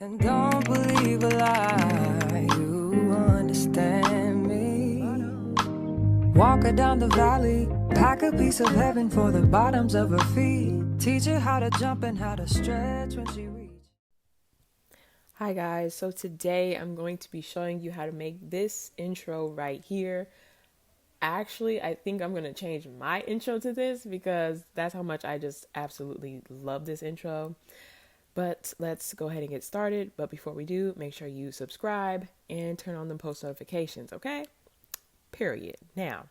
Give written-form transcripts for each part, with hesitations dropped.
And don't believe a lie, you understand me. Walk her down the valley, pack a piece of heaven for the bottoms of her feet. Teach her how to jump and how to stretch when she reaches. Hi guys, so today I'm going to be showing you how to make this intro right here. Actually, I think I'm going to change my intro to this because that's how much I just absolutely love this intro. But let's go ahead and get started. But before we do, make sure you subscribe and turn on the post notifications, okay? Period. Now,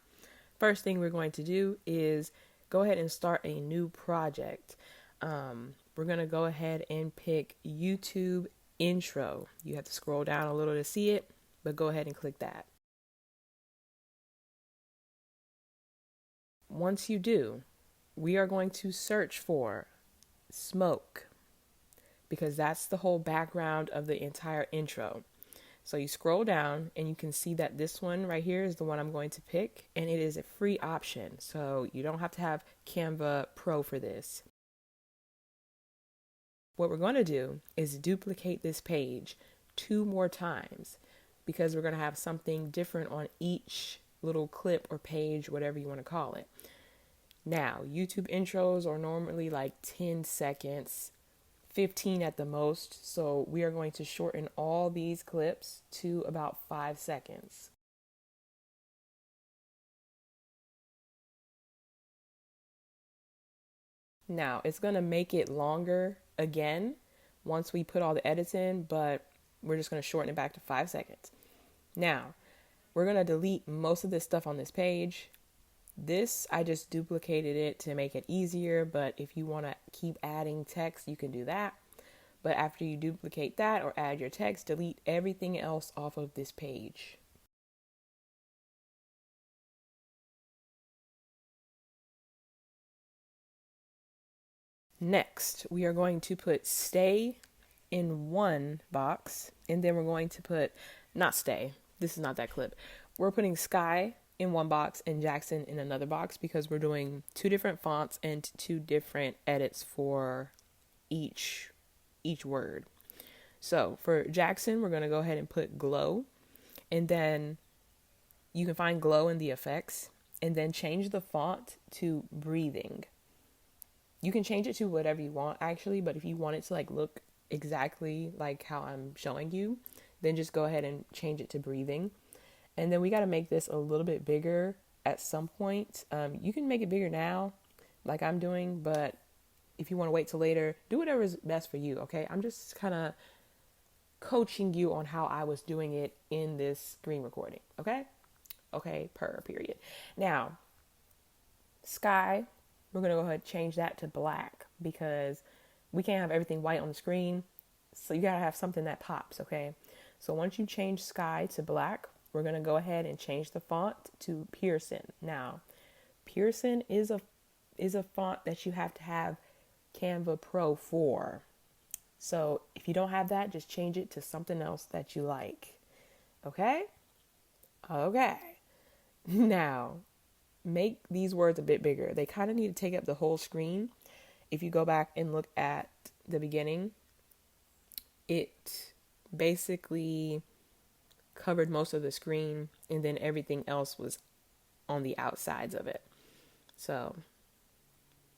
first thing we're going to do is go ahead and start a new project. We're going to go ahead and pick YouTube intro. You have to scroll down a little to see it, but go ahead and click that. Once you do, we are going to search for smoke because that's the whole background of the entire intro. So you scroll down and you can see that this one right here is the one I'm going to pick, and it is a free option. So you don't have to have Canva Pro for this. What we're going to do is duplicate this page 2 more times because we're going to have something different on each little clip or page, whatever you want to call it. Now, YouTube intros are normally like 10 seconds, 15 at the most. So we are going to shorten all these clips to about 5 seconds. Now, it's going to make it longer again once we put all the edits in, but we're just going to shorten it back to 5 seconds. Now, we're going to delete most of this stuff on this page. This, I just duplicated it to make it easier, but if you want to keep adding text, you can do that. But after you duplicate that or add your text, delete everything else off of this page. Next, we are going to put stay in one box, and then we're going to put, not stay, this is not that clip. We're putting Skai in one box and Jackson in another box because we're doing 2 different fonts and 2 different edits for each word. So for Jackson, we're going to go ahead and put glow, and then you can find glow in the effects, and then change the font to breathing. You can change it to whatever you want actually, but if you want it to like look exactly like how I'm showing you, then just go ahead and change it to breathing. And then we got to make this a little bit bigger at some point. You can make it bigger now like I'm doing, but if you want to wait till later, do whatever is best for you, okay? I'm just kind of coaching you on how I was doing it in this screen recording, okay? Okay, period. Now, Sky, we're going to go ahead and change that to black because we can't have everything white on the screen. So you got to have something that pops, okay? So once you change Sky to black, we're going to go ahead and change the font to Pearson. Now, Pearson is a font that you have to have Canva Pro for. So if you don't have that, just change it to something else that you like. Okay? Okay. Now, make these words a bit bigger. They kind of need to take up the whole screen. If you go back and look at the beginning, it basically covered most of the screen and then everything else was on the outsides of it. So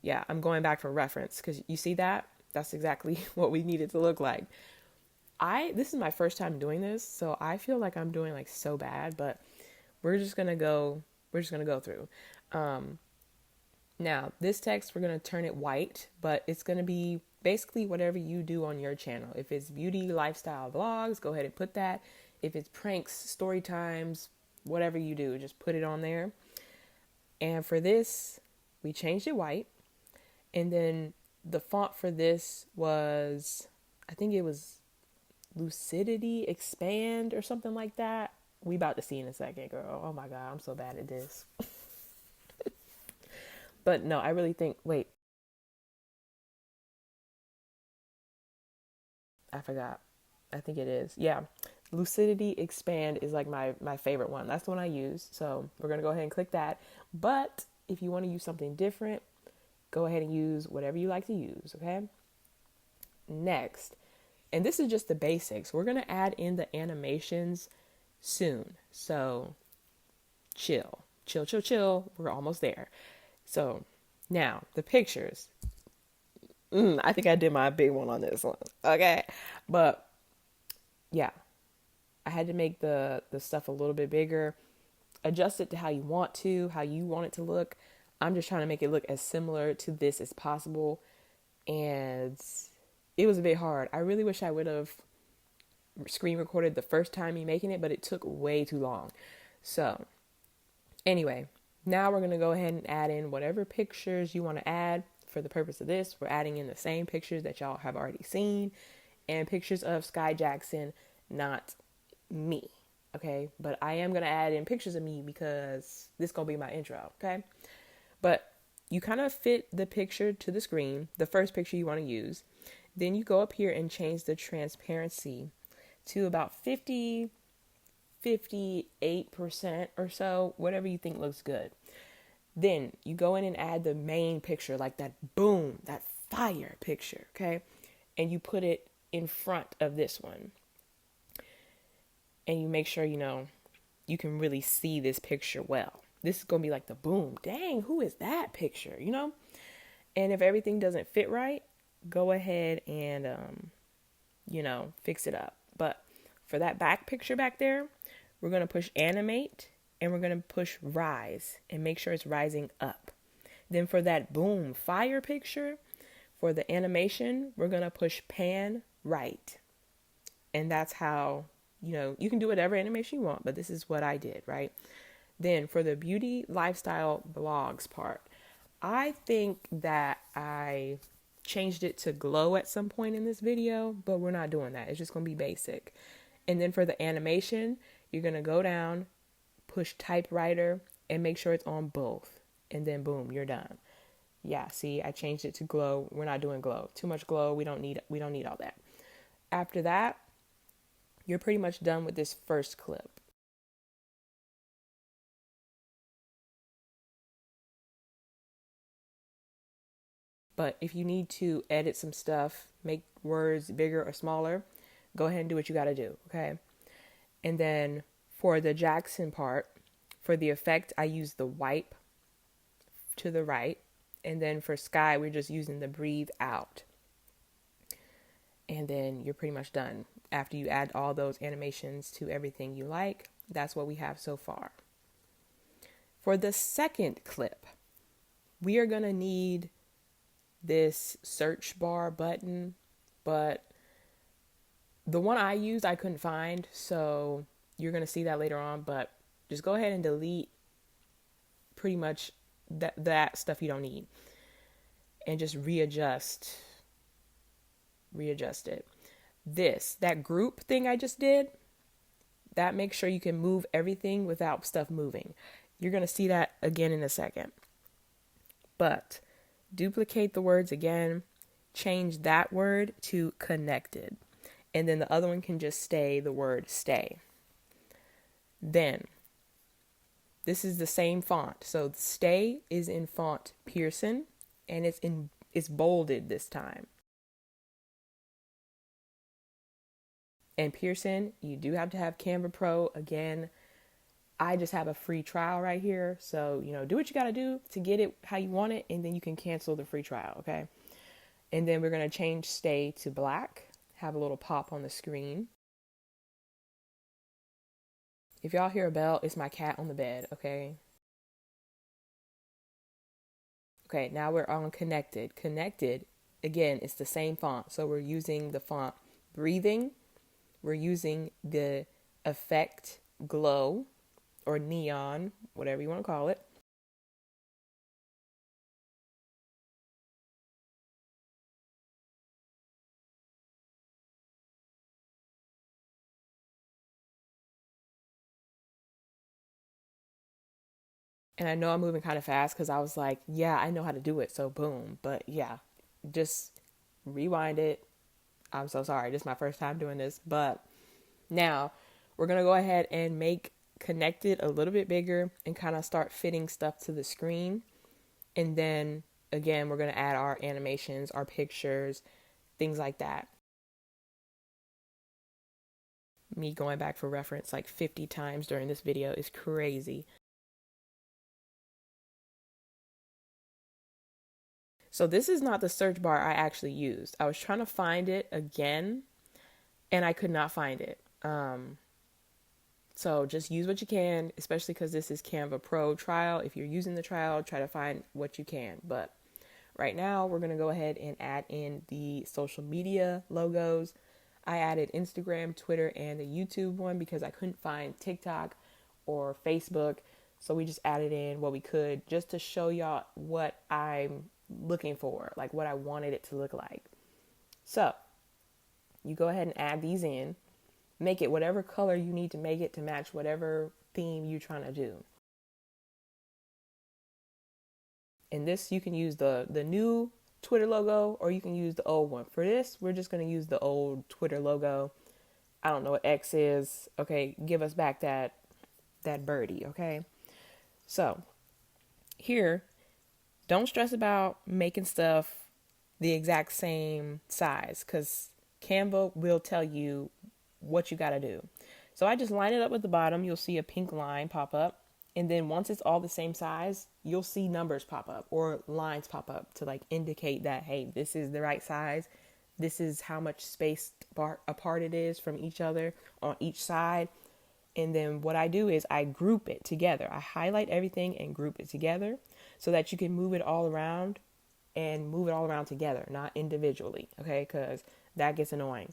yeah, I'm going back for reference because you see that? That's exactly what we need it to look like. This is my first time doing this, so I feel like I'm doing like so bad, but we're just gonna go through. Now, this text, we're gonna turn it white, but it's gonna be basically whatever you do on your channel. If it's beauty, lifestyle, vlogs, go ahead and put that. If it's pranks, story times, whatever you do, just put it on there. And for this, we changed it white. And then the font for this was, I think it was Lucidity Expand or something like that. We about to see in a second, girl. Oh my God, I'm so bad at this. But no, I really think, wait. I forgot. I think it is. Yeah. Lucidity Expand is like my favorite one. That's the one I use. So we're going to go ahead and click that. But if you want to use something different, go ahead and use whatever you like to use, okay? Next, And this is just the basics. We're going to add in the animations soon. So chill, chill, chill, chill. We're almost there. So now the pictures. I think I did my big one on this one. Okay. But yeah, I had to make the stuff a little bit bigger, adjust it to how you want it to look. I'm just trying to make it look as similar to this as possible. And it was a bit hard. I really wish I would have screen recorded the first time me making it, but it took way too long. So anyway, now we're going to go ahead and add in whatever pictures you want to add. For the purpose of this, we're adding in the same pictures that y'all have already seen and pictures of Skai Jackson, not me. Okay. But I am going to add in pictures of me because this is going to be my intro. Okay. But you kind of fit the picture to the screen, the first picture you want to use. Then you go up here and change the transparency to about 58% or so, whatever you think looks good. Then you go in and add the main picture, like that boom, that fire picture, okay? And you put it in front of this one. And you make sure, you can really see this picture well. This is going to be like the boom, dang, who is that picture, And if everything doesn't fit right, go ahead and, fix it up. But for that back picture back there, we're going to push animate. And we're going to push rise and make sure it's rising up. Then for that boom fire picture, for the animation, we're going to push pan right. And that's how, you can do whatever animation you want, but this is what I did, right? Then for the beauty lifestyle blogs part, I think that I changed it to glow at some point in this video, but we're not doing that. It's just going to be basic. And then for the animation, you're going to go down, push typewriter, and make sure it's on both. And then boom, you're done. Yeah, see, I changed it to glow. We're not doing glow. Too much glow. We don't need all that. After that, you're pretty much done with this first clip. But if you need to edit some stuff, make words bigger or smaller, go ahead and do what you got to do, okay? And then for the Jackson part, for the effect, I use the wipe to the right. And then for Skai, we're just using the breathe out. And then you're pretty much done. After you add all those animations to everything you like, that's what we have so far. For the second clip, we are going to need this search bar button, but the one I used, I couldn't find. So you're going to see that later on, but just go ahead and delete pretty much that stuff you don't need and just readjust it. That group thing I just did, that makes sure you can move everything without stuff moving. You're going to see that again in a second. But duplicate the words again, change that word to connected. And then the other one can just stay the word stay. Then, this is the same font. So stay is in font Pearson, and it's bolded this time. And Pearson, you do have to have Canva Pro. Again, I just have a free trial right here. So, do what you got to do to get it how you want it, and then you can cancel the free trial, okay? And then we're going to change stay to black, have a little pop on the screen. If y'all hear a bell, it's my cat on the bed, okay? Okay, now we're on connected. Connected, again, it's the same font. So we're using the font breathing. We're using the effect glow or neon, whatever you want to call it. And I know I'm moving kind of fast because I was like, yeah, I know how to do it. So boom. But yeah, just rewind it. I'm so sorry. This is my first time doing this. But now we're going to go ahead and make connected a little bit bigger and kind of start fitting stuff to the screen. And then again, we're going to add our animations, our pictures, things like that. Me going back for reference like 50 times during this video is crazy. So this is not the search bar I actually used. I was trying to find it again and I could not find it. So just use what you can, especially because this is Canva Pro trial. If you're using the trial, try to find what you can. But right now, we're going to go ahead and add in the social media logos. I added Instagram, Twitter, and the YouTube one because I couldn't find TikTok or Facebook. So we just added in what we could just to show y'all what I'm looking for, like what I wanted it to look like. So you go ahead and add these in. Make it whatever color you need to make it to match whatever theme you're trying to do. In this, you can use the new Twitter logo or you can use the old one. For this, we're just going to use the old Twitter logo. I don't know what X is. Okay, give us back that birdie, okay? So here, don't stress about making stuff the exact same size because Canva will tell you what you got to do. So I just line it up at the bottom. You'll see a pink line pop up. And then once it's all the same size, you'll see numbers pop up or lines pop up to like indicate that, hey, this is the right size. This is how much space apart it is from each other on each side. And then what I do is I group it together. I highlight everything and group it together so that you can move it all around and move it all around together, not individually. Okay, because that gets annoying.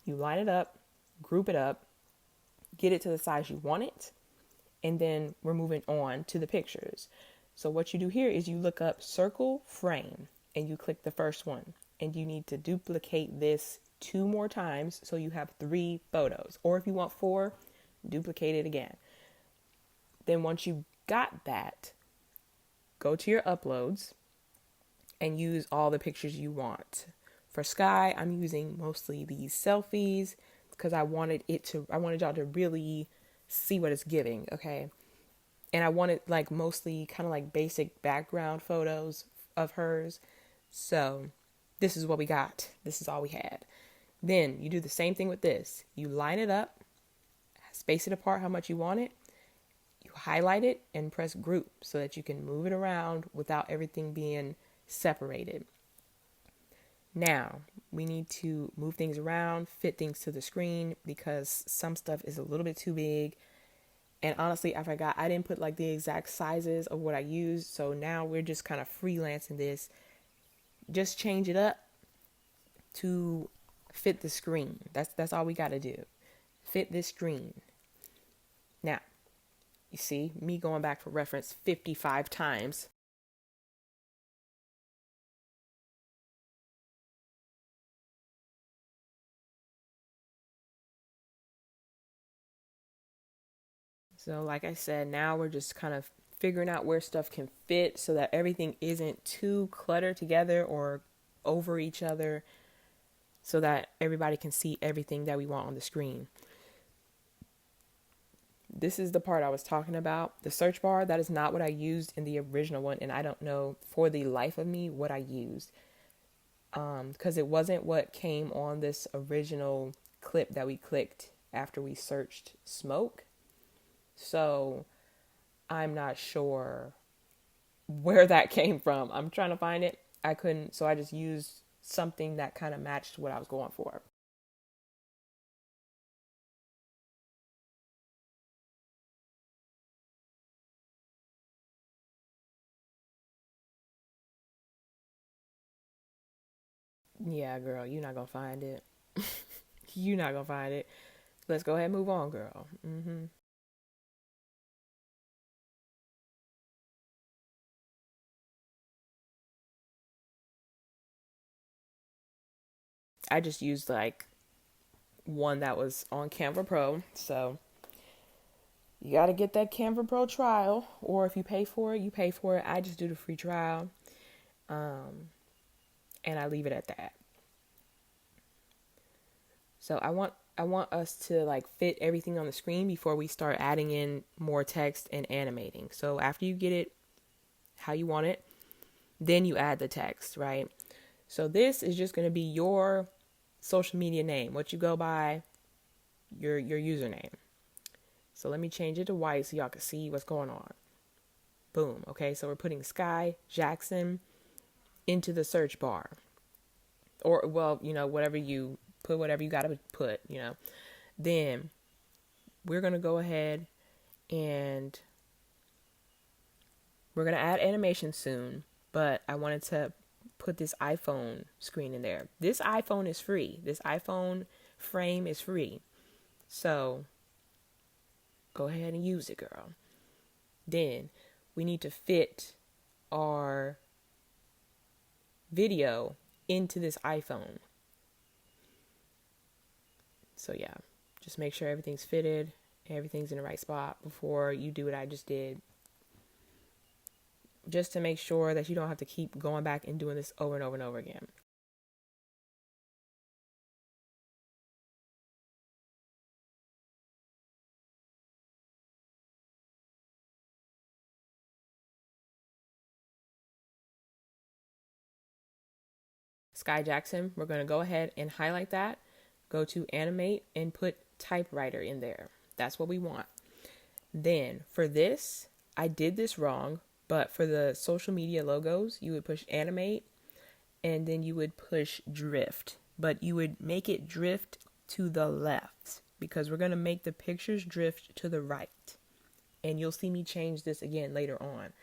You line it up, group it up, get it to the size you want it, and then we're moving on to the pictures. So what you do here is you look up circle frame and you click the first one and you need to duplicate this 2 more times so you have 3 photos. Or if you want 4, duplicate it again. Then once you got that, go to your uploads and use all the pictures you want. For Skai, I'm using mostly these selfies because I wanted y'all to really see what it's giving, okay? And I wanted like mostly kind of like basic background photos of hers. So this is what we got. This is all we had. Then you do the same thing with this. You line it up, space it apart how much you want it. You highlight it and press group so that you can move it around without everything being separated. Now, we need to move things around, fit things to the screen because some stuff is a little bit too big. And honestly, I forgot I didn't put like the exact sizes of what I used. So now we're just kind of freelancing this. Just change it up to fit the screen. That's all we got to do. Fit this screen. Now, you see me going back for reference 55 times. So like I said, now we're just kind of figuring out where stuff can fit so that everything isn't too cluttered together or over each other so that everybody can see everything that we want on the screen. This is the part I was talking about. The search bar, that is not what I used in the original one, and I don't know for the life of me what I used because it wasn't what came on this original clip that we clicked after we searched smoke. So I'm not sure where that came from. I'm trying to find it. I couldn't, so I just used something that kind of matched what I was going for. Yeah, girl, you're not gonna find it. You're not gonna find it. Let's go ahead and move on, girl. I just used like one that was on Canva Pro. So you got to get that Canva Pro trial, or if you pay for it, you pay for it. I just do the free trial, and I leave it at that. So I want us to like fit everything on the screen before we start adding in more text and animating. So after you get it how you want it, then you add the text, right? So this is just going to be your social media name, what you go by, your username. So let me change it to white so y'all can see what's going on. Boom. Okay, so we're putting Skai Jackson into the search bar. Or, well, whatever you put, whatever you got to put, Then we're going to go ahead and we're going to add animation soon. But I wanted to put this iPhone screen in there. This iPhone is free. This iPhone frame is free. So go ahead and use it, girl. Then we need to fit our video into this iPhone. So yeah, just make sure everything's fitted, everything's in the right spot before you do what I just did. Just to make sure that you don't have to keep going back and doing this over and over and over again. Skai Jackson, we're going to go ahead and highlight that. Go to animate and put typewriter in there. That's what we want. Then for this, I did this wrong, but for the social media logos, you would push animate and then you would push drift. But you would make it drift to the left because we're going to make the pictures drift to the right. And you'll see me change this again later on.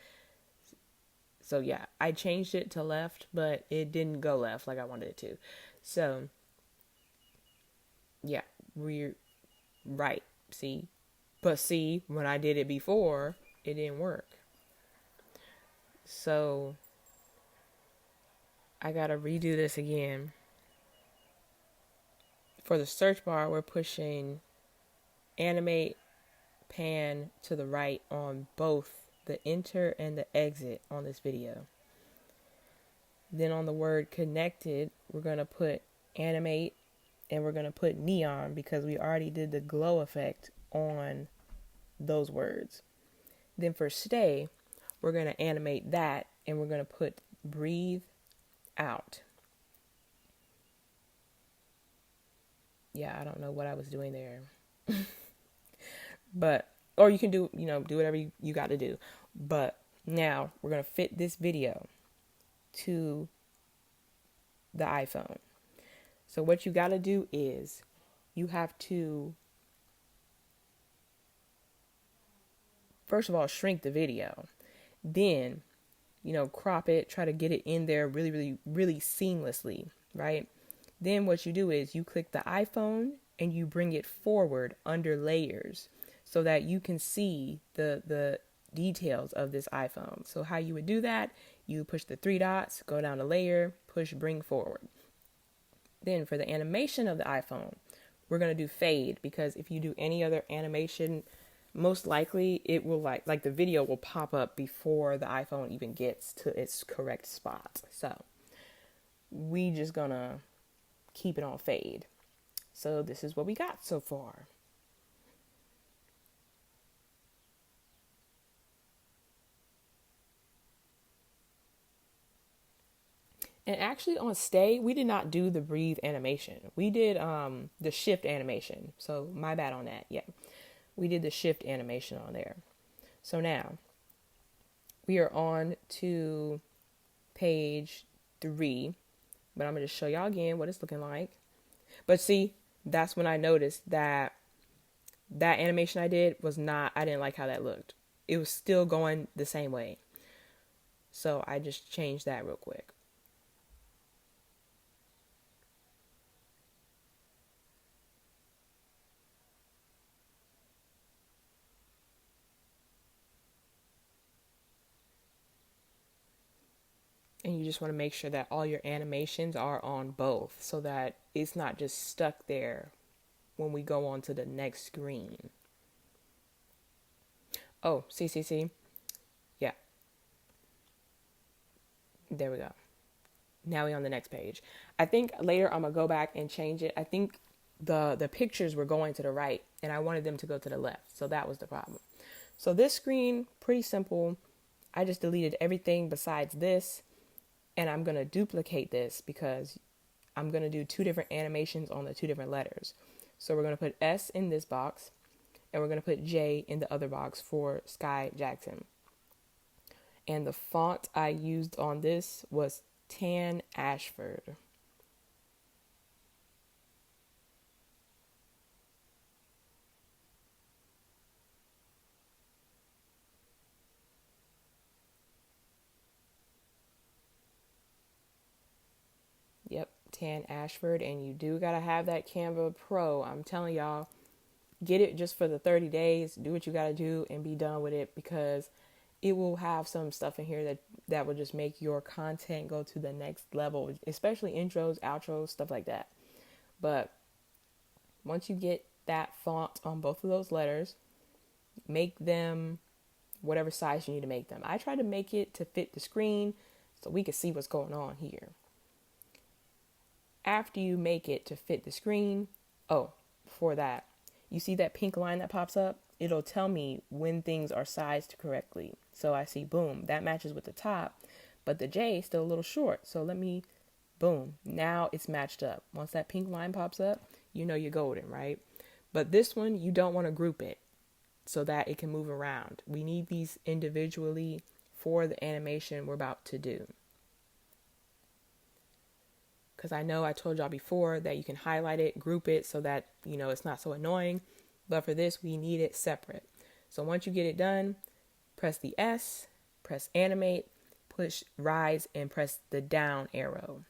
So yeah, I changed it to left, but it didn't go left like I wanted it to. So yeah, we're right. See? But see, when I did it before, it didn't work. So I gotta redo this again. For the search bar, we're pushing animate, pan to the right on both the enter and the exit on this video. Then on the word connected, we're going to put animate and we're going to put neon because we already did the glow effect on those words. Then for stay, we're going to animate that and we're going to put breathe out. Yeah, I don't know what I was doing there. But, or you can do whatever you got to do. But now we're going to fit this video to the iPhone. So what you got to do is you have to, first of all, shrink the video. Then, crop it, try to get it in there really, really, really seamlessly, right? Then what you do is you click the iPhone and you bring it forward under layers so that you can see the details of this iPhone. So how you would do that, you push the three dots, go down to layer, push bring forward. Then for the animation of the iPhone, we're going to do fade because if you do any other animation, most likely it will like the video will pop up before the iPhone even gets to its correct spot. So we just gonna keep it on fade. So this is what we got so far. And actually on stay, we did not do the breathe animation. We did the shift animation. So my bad on that. Yeah. We did the shift animation on there. So now we are on to page 3, but I'm going to show y'all again what it's looking like. But see, that's when I noticed that animation I did I didn't like how that looked. It was still going the same way. So I just changed that real quick. And you just want to make sure that all your animations are on both so that it's not just stuck there when we go on to the next screen. Oh, see. Yeah. There we go. Now we're on the next page. I think later I'm going to go back and change it. I think the pictures were going to the right and I wanted them to go to the left. So that was the problem. So this screen, pretty simple. I just deleted everything besides this. And I'm going to duplicate this because I'm going to do 2 different animations on the 2 different letters. So we're going to put S in this box, and we're going to put J in the other box for Skai Jackson. And the font I used on this was Tan Ashford. Yep, Tan Ashford. And you do got to have that Canva Pro. I'm telling y'all, get it just for the 30 days. Do what you got to do and be done with it, because it will have some stuff in here that will just make your content go to the next level, especially intros, outros, stuff like that. But once you get that font on both of those letters, make them whatever size you need to make them. I try to make it to fit the screen so we can see what's going on here. After you make it to fit the screen, before that, you see that pink line that pops up? It'll tell me when things are sized correctly. So I see, boom, that matches with the top, but the J is still a little short. So boom, now it's matched up. Once that pink line pops up, you know you're golden, right? But this one, you don't want to group it so that it can move around. We need these individually for the animation we're about to do. Because I know I told y'all before that you can highlight it, group it so that, it's not so annoying. But for this, we need it separate. So once you get it done, press the S, press animate, push rise, and press the down arrow.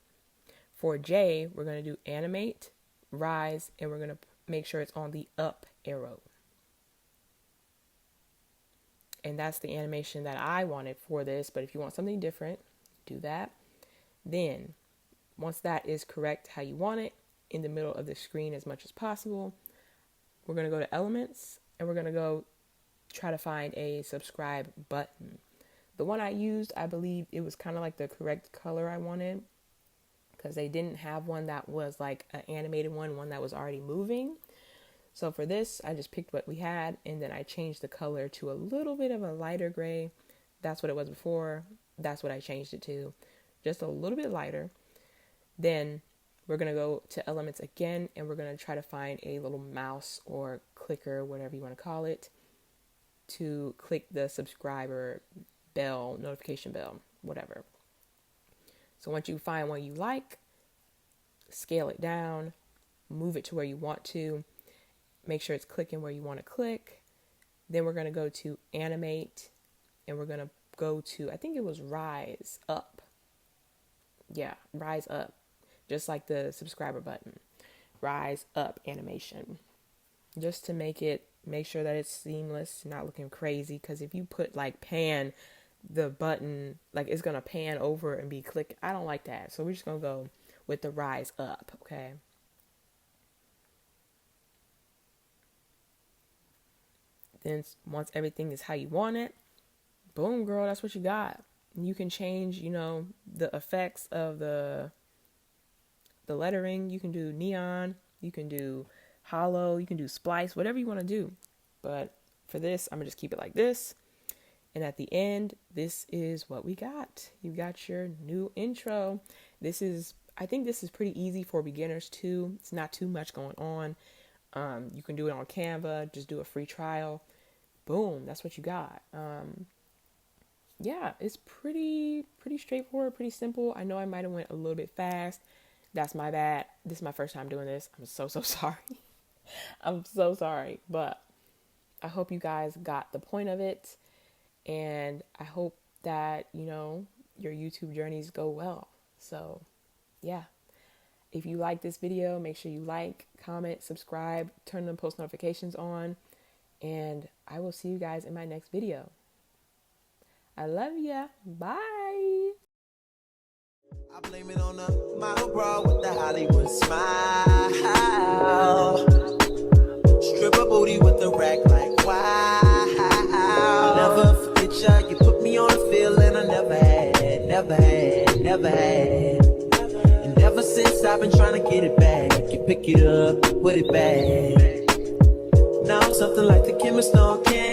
For J, we're going to do animate, rise, and we're going to make sure it's on the up arrow. And that's the animation that I wanted for this. But if you want something different, do that. Then, once that is correct how you want it, in the middle of the screen as much as possible, we're going to go to elements, and we're going to go try to find a subscribe button. The one I used, I believe it was kind of like the correct color I wanted, because they didn't have one that was like an animated one that was already moving. So for this, I just picked what we had, and then I changed the color to a little bit of a lighter gray. That's what it was before. That's what I changed it to. Just a little bit lighter. Then we're going to go to elements again, and we're going to try to find a little mouse or clicker, whatever you want to call it, to click the subscriber bell, notification bell, whatever. So once you find one you like, scale it down, move it to where you want to, make sure it's clicking where you want to click. Then we're going to go to animate, and we're going to go to, I think it was rise up. Yeah, rise up. Just like the subscriber button, rise up animation, just to make sure that it's seamless, not looking crazy. Because if you put like pan the button, like it's going to pan over and be click. I don't like that. So we're just going to go with the rise up. Okay. Then once everything is how you want it, boom, girl, that's what you got. You can change, the effects of the lettering. You can do neon, you can do hollow, you can do splice, whatever you want to do. But for this, I'm gonna just keep it like this. And at the end, this is what we got. You got your new intro. I think this is pretty easy for beginners too. It's not too much going on. You can do it on Canva, just do a free trial. Boom, that's what you got. Yeah, it's pretty straightforward, pretty simple. I know I might have went a little bit fast. That's my bad. This is my first time doing this. I'm so sorry. I'm so sorry. But I hope you guys got the point of it. And I hope that, your YouTube journeys go well. So, yeah. If you like this video, make sure you like, comment, subscribe, turn the post notifications on. And I will see you guys in my next video. I love ya. Bye. I blame it on the model bra with the Hollywood smile. Stripper booty with the rack like wow. I'll never forget ya. You put me on a feeling I never had. And ever since I've been trying to get it back. You pick it up, put it back. Now I'm something like the chemist on Canva.